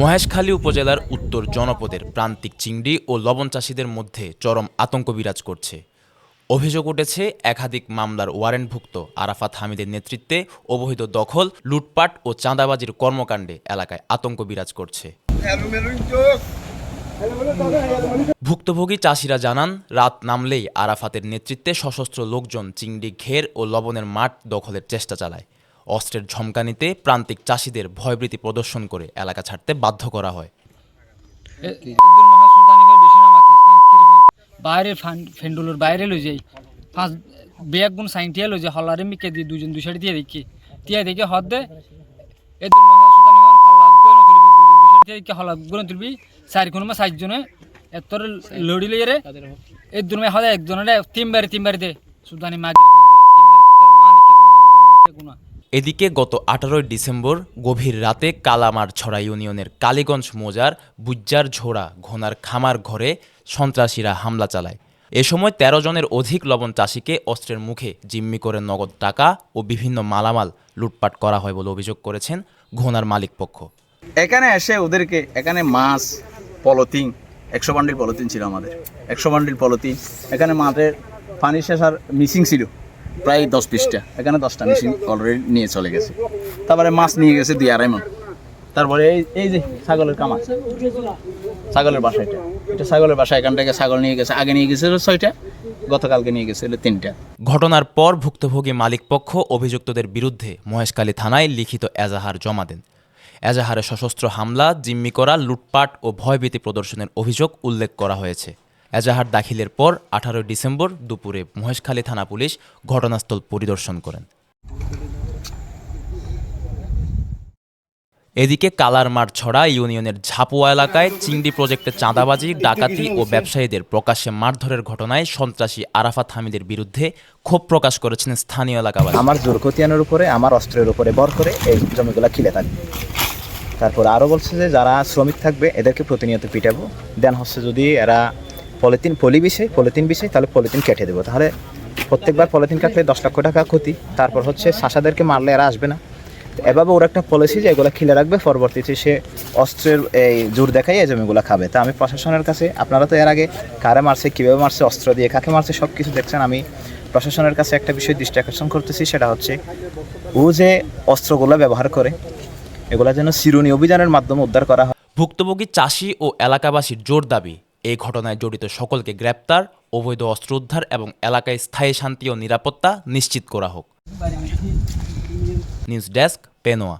মহেশখালী উপজেলার উত্তর জনপদের প্রান্তিক চিংড়ি ও লবণ চাষিদের মধ্যে চরম আতঙ্ক বিরাজ করছে। অভিযোগ উঠেছে একাধিক মামলার ওয়ারেন্টভুক্ত আরাফাত হামিদের নেতৃত্বে অবৈধ দখল, লুটপাট ও চাঁদাবাজির কর্মকাণ্ডে এলাকায় আতঙ্ক বিরাজ করছে। ভুক্তভোগী চাষিরা জানান, রাত নামলেই আরাফাতের নেতৃত্বে সশস্ত্র লোকজন চিংড়ি ঘের ও লবণের মাঠ দখলের চেষ্টা চালায়। অস্ত্রের ঝমকানিতে প্রান্তিক চাষিদের ভয়ভীতি প্রদর্শন করে এলাকা ছাড়তে বাধ্য করা হয়। বাইরের ফেন্ডুলোর বাইরে লই যাই 5 ব্যাগ গুণ সাইনটিয়া লই যাই হলারে মিকে দি দুজন দুই সাইড দিয়ে দেখি হদ দে এদের মহাসুদানি হল হলাক গন তুলবি দুজন দুই সাইড দিয়ে হলাক গন তুলবি চার কোন মা সাতজনে এতর লড়ি লইরে এই দুন মে হদে একজনে তিনবার দে সুদানি মাগির তিনবার তার মান লিখে গুণ এদিকে গত 18 ডিসেম্বর গভীর রাতে কালামারছড়া ইউনিয়নের কালীগঞ্জ মৌজার বুজ্জার ঝোড়া ঘোনার খামার ঘরে সন্ত্রাসীরা হামলা চালায়। এ সময় 13 জনের অধিক লবণ চাষিকে অস্ত্রের মুখে জিম্মি করে নগদ টাকা ও বিভিন্ন মালামাল লুটপাট করা হয় বলে অভিযোগ করেছেন ঘোনার মালিক পক্ষ। এখানে এসে ওদেরকে এখানে মাছ পলিথিন 100 বান্ডিল পলিথিন ছিল আমাদের 100 বান্ডিল পলিথিন এখানে মাঠের পানি শেষার মিসিং ছিল প্রায় 10-20টা এখানে 10টা মিসিং অলরেডি নিয়ে চলে গেছে। তারপরে মাছ নিয়ে গেছে 2-2.5 মণ। তারপরে এই যে ছাগলের কামার ছাগলের বাসা এটা ছাগলের বাসা এখান থেকে ছাগল নিয়ে গেছে আগে নিয়ে গেছে 6টা গতকালকে নিয়ে গেছে 3টা। ঘটনার পর ভুক্তভোগী মালিক পক্ষ অভিযুক্তদের বিরুদ্ধে মহেশখালী থানায় লিখিত এজাহার জমা দেন। এজাহারে সশস্ত্র হামলা, জিম্মি করা, লুটপাট ও ভয়ভীতি প্রদর্শনের অভিযোগ উল্লেখ করা হয়েছে। এজাহার দাখিলের পর 18 ডিসেম্বর দুপুরে মহেশখালী থানা পুলিশ ঘটনাস্থল পরিদর্শন করেন। এদিকে কালারমারছড়া ইউনিয়নের ঝাপুয়া এলাকায় চিংড়ি প্রজেক্টে চাঁদাবাজি, ডাকাতি ও ব্যবসায়ীদের প্রকাশ্যে মারধরের ঘটনায় সন্ত্রাসী আরাফাত হামিদের বিরুদ্ধে ক্ষোভ প্রকাশ করেছেন স্থানীয় এলাকাবাসী। আমার জোরকতিয়ানের উপরে আমার অস্ত্রের উপরে ভর করে এই জমিগুলো খিলে থাকবে। তারপর আরও বলছে যে যারা শ্রমিক থাকবে এদেরকে প্রতিনিয়ত পিটাবো। দেন হচ্ছে যদি এরা পলিথিন বিষয় তাহলে পলিথিন কেটে দেবো। তাহলে প্রত্যেকবার পলিথিন কাটলে 10 লক্ষ টাকা ক্ষতি। তারপর হচ্ছে শাসাদেরকে মারলে এরা আসবে না। এভাবে ওর একটা পলিসি যে এগুলো খিলে রাখবে, পরবর্তীতে সে অস্ত্রের এই জোর দেখাই এই জমিগুলো খাবে। তা আমি প্রশাসনের কাছে, আপনারা তো এর আগে কারে মারছে, কীভাবে মারছে, অস্ত্র দিয়ে কাকে মারছে সব কিছু দেখছেন। আমি প্রশাসনের কাছে একটা বিষয় দৃষ্টি আকর্ষণ করতেছি, সেটা হচ্ছে ও যে অস্ত্রগুলো ব্যবহার করে এগুলো যেন চিরুনি অভিযানের মাধ্যমে উদ্ধার করা হয়। ভুক্তভোগী চাষি ও এলাকাবাসীর জোর দাবি, এই ঘটনায় জড়িত সকলকে গ্রেপ্তার, অবৈধ অস্ত্র উদ্ধার এবং এলাকায় স্থায়ী শান্তি ও নিরাপত্তা নিশ্চিত করা হোক। News desk, Penowa.